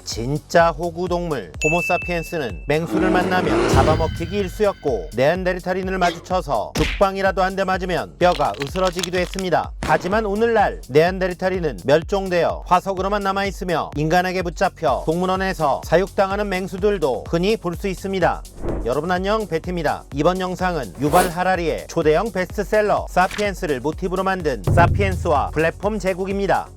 진짜 호구동물 호모사피엔스는 맹수를 만나면 잡아먹히기 일쑤였고, 네안데르탈인을 마주쳐서 죽방이라도 한 대 맞으면 뼈가 으스러지기도 했습니다. 하지만 오늘날 네안데르탈인은 멸종되어 화석으로만 남아있으며 인간에게 붙잡혀 동물원에서 사육당하는 맹수들도 흔히 볼 수 있습니다. 여러분 안녕, 베티입니다. 이번 영상은 유발 하라리의 초대형 베스트셀러 사피엔스를 모티브로 만든 사피엔스와 플랫폼 제국입니다.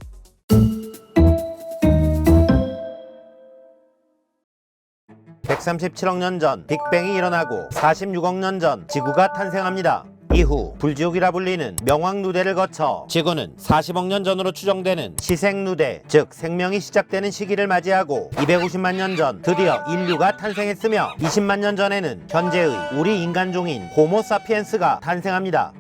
137억 년 전 빅뱅이 일어나고 46억 년 전 지구가 탄생합니다. 이후 불지옥이라 불리는 명왕누대를 거쳐 지구는 40억 년 전으로 추정되는 시생누대, 즉 생명이 시작되는 시기를 맞이하고 250만 년 전 드디어 인류가 탄생했으며 20만 년 전에는 현재의 우리 인간종인 호모사피엔스가 탄생합니다.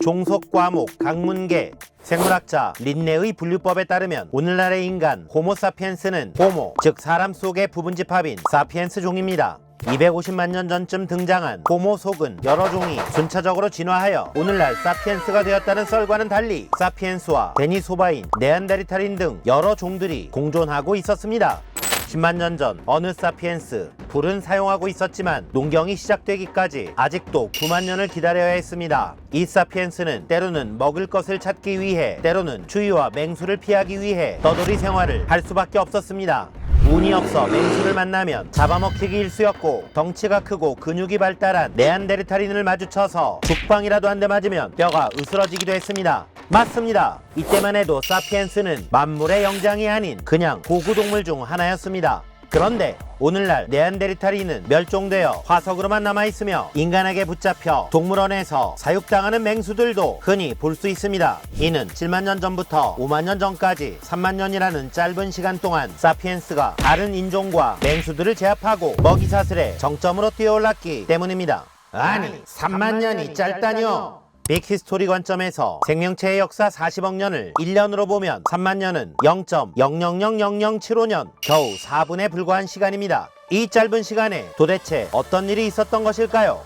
종속 과목 강문계 생물학자 린네의 분류법에 따르면 오늘날의 인간 호모사피엔스는 호모, 즉 사람 속의 부분집합인 사피엔스 종입니다. 250만 년 전쯤 등장한 호모 속은 여러 종이 순차적으로 진화하여 오늘날 사피엔스가 되었다는 썰과는 달리 사피엔스와 데니소바인, 네안데르탈인 등 여러 종들이 공존하고 있었습니다. 10만 년 전 어느 사피엔스, 불은 사용하고 있었지만 농경이 시작되기까지 아직도 9만 년을 기다려야 했습니다. 이 사피엔스는 때로는 먹을 것을 찾기 위해, 때로는 추위와 맹수를 피하기 위해 떠돌이 생활을 할 수밖에 없었습니다. 운이 없어 맹수를 만나면 잡아먹히기 일쑤였고, 덩치가 크고 근육이 발달한 네안데르탈인을 마주쳐서 죽방이라도 한 대 맞으면 뼈가 으스러지기도 했습니다. 맞습니다. 이때만 해도 사피엔스는 만물의 영장이 아닌 그냥 호구동물 중 하나였습니다. 그런데 오늘날 네안데르탈인은 멸종되어 화석으로만 남아있으며 인간에게 붙잡혀 동물원에서 사육당하는 맹수들도 흔히 볼 수 있습니다. 이는 7만 년 전부터 5만 년 전까지 3만 년이라는 짧은 시간 동안 사피엔스가 다른 인종과 맹수들을 제압하고 먹이사슬의 정점으로 뛰어올랐기 때문입니다. 아니, 3만 년이 짧다뇨? 빅히스토리 관점에서 생명체의 역사 40억 년을 1년으로 보면 3만 년은 0.000075년, 겨우 4분에 불과한 시간입니다. 이 짧은 시간에 도대체 어떤 일이 있었던 것일까요?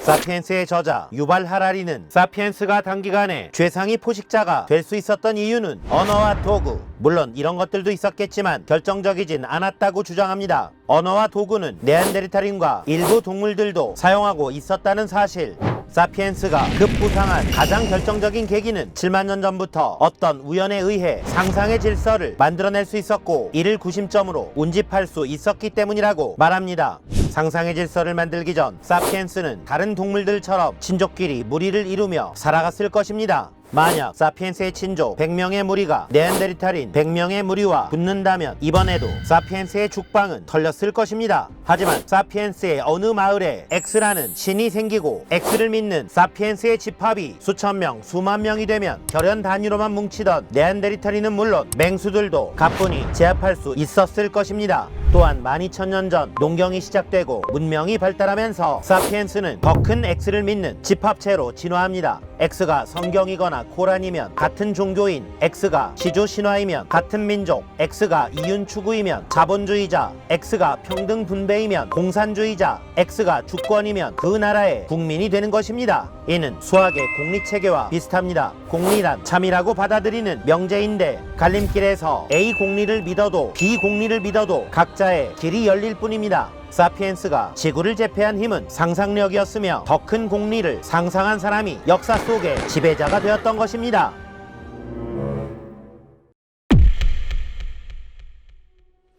사피엔스의 저자 유발 하라리는 사피엔스가 단기간에 최상위 포식자가 될 수 있었던 이유는 언어와 도구, 물론 이런 것들도 있었겠지만 결정적이진 않았다고 주장합니다. 언어와 도구는 네안데르탈인과 일부 동물들도 사용하고 있었다는 사실. 사피엔스가 급부상한 가장 결정적인 계기는 7만 년 전부터 어떤 우연에 의해 상상의 질서를 만들어낼 수 있었고, 이를 구심점으로 운집할 수 있었기 때문이라고 말합니다. 상상의 질서를 만들기 전 사피엔스는 다른 동물들처럼 친족끼리 무리를 이루며 살아갔을 것입니다. 만약 사피엔스의 친족 100명의 무리가 네안데르탈인 100명의 무리와 붙는다면 이번에도 사피엔스의 죽방은 털렸을 것입니다. 하지만 사피엔스의 어느 마을에 X라는 신이 생기고 X를 믿는 사피엔스의 집합이 수천 명, 수만 명이 되면 결연 단위로만 뭉치던 네안데르탈인은 물론 맹수들도 가뿐히 제압할 수 있었을 것입니다. 또한 12,000년 전 농경이 시작되고 문명이 발달하면서 사피엔스는 더 큰 X를 믿는 집합체로 진화합니다. X가 성경이거나 코란이면 같은 종교인, X가 시조 신화이면 같은 민족, X가 이윤 추구이면 자본주의자, X가 평등 분배이면 공산주의자, X가 주권이면 그 나라의 국민이 되는 것입니다. 이는 수학의 공리체계와 비슷합니다. 공리란 참이라고 받아들이는 명제인데, 갈림길에서 A 공리를 믿어도 B 공리를 믿어도 각자의 길이 열릴 뿐입니다. 사피엔스가 지구를 제패한 힘은 상상력이었으며 더 큰 공리를 상상한 사람이 역사 속의 지배자가 되었던 것입니다.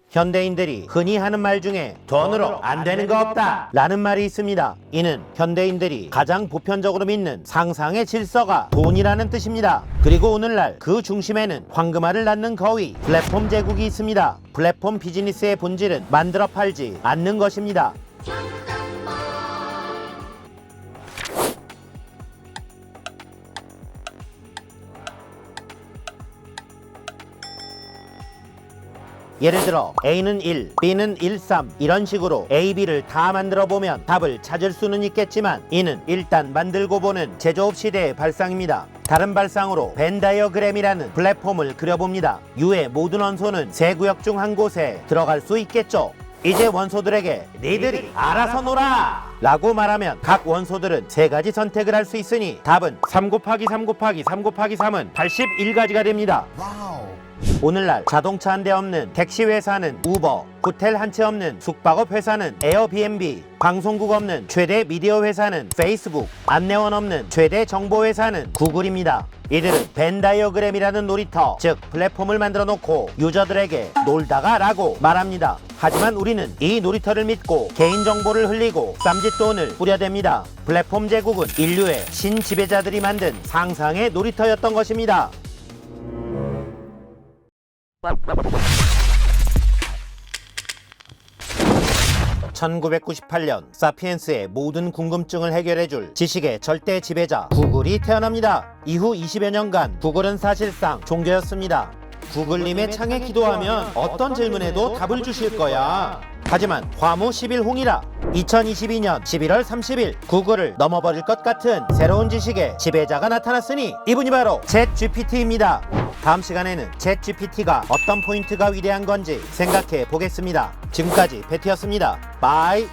현대인들이 흔히 하는 말 중에 돈으로 안 되는 거 없다 라는 말이 있습니다. 이는 현대인들이 가장 보편적으로 믿는 상상의 질서가 돈이라는 뜻입니다. 그리고 오늘날 그 중심에는 황금알을 낳는 거위, 플랫폼 제국이 있습니다. 플랫폼 비즈니스의 본질은 만들어 팔지 않는 것입니다. 예를 들어 A는 1, B는 1, 3 이런 식으로 A, B를 다 만들어 보면 답을 찾을 수는 있겠지만, 이는 일단 만들고 보는 제조업 시대의 발상입니다. 다른 발상으로 벤 다이어그램이라는 플랫폼을 그려봅니다. U의 모든 원소는 세 구역 중 한 곳에 들어갈 수 있겠죠. 이제 원소들에게 니들이 알아서 놀아! 라고 말하면 각 원소들은 세 가지 선택을 할 수 있으니 답은 3 곱하기 3 곱하기 3 곱하기 3은 81가지가 됩니다. 오늘날 자동차 한 대 없는 택시 회사는 우버, 호텔 한 채 없는 숙박업 회사는 에어비앤비, 방송국 없는 최대 미디어 회사는 페이스북, 안내원 없는 최대 정보 회사는 구글입니다. 이들은 벤 다이어그램이라는 놀이터, 즉 플랫폼을 만들어 놓고 유저들에게 놀다가 라고 말합니다. 하지만 우리는 이 놀이터를 믿고 개인정보를 흘리고 쌈짓돈을 뿌려댑니다. 플랫폼 제국은 인류의 신지배자들이 만든 상상의 놀이터였던 것입니다. 1998년 사피엔스의 모든 궁금증을 해결해줄 지식의 절대 지배자 구글이 태어납니다. 이후 20여 년간 구글은 사실상 종교였습니다. 구글님의 창에 기도하면 어떤 질문에도 답을 주실 거야. 하지만 화무 10일홍이라 2022년 11월 30일 구글을 넘어버릴 것 같은 새로운 지식의 지배자가 나타났으니 이분이 바로 챗GPT입니다. 다음 시간에는 챗GPT가 어떤 포인트가 위대한 건지 생각해 보겠습니다. 지금까지 베티였습니다. 바이.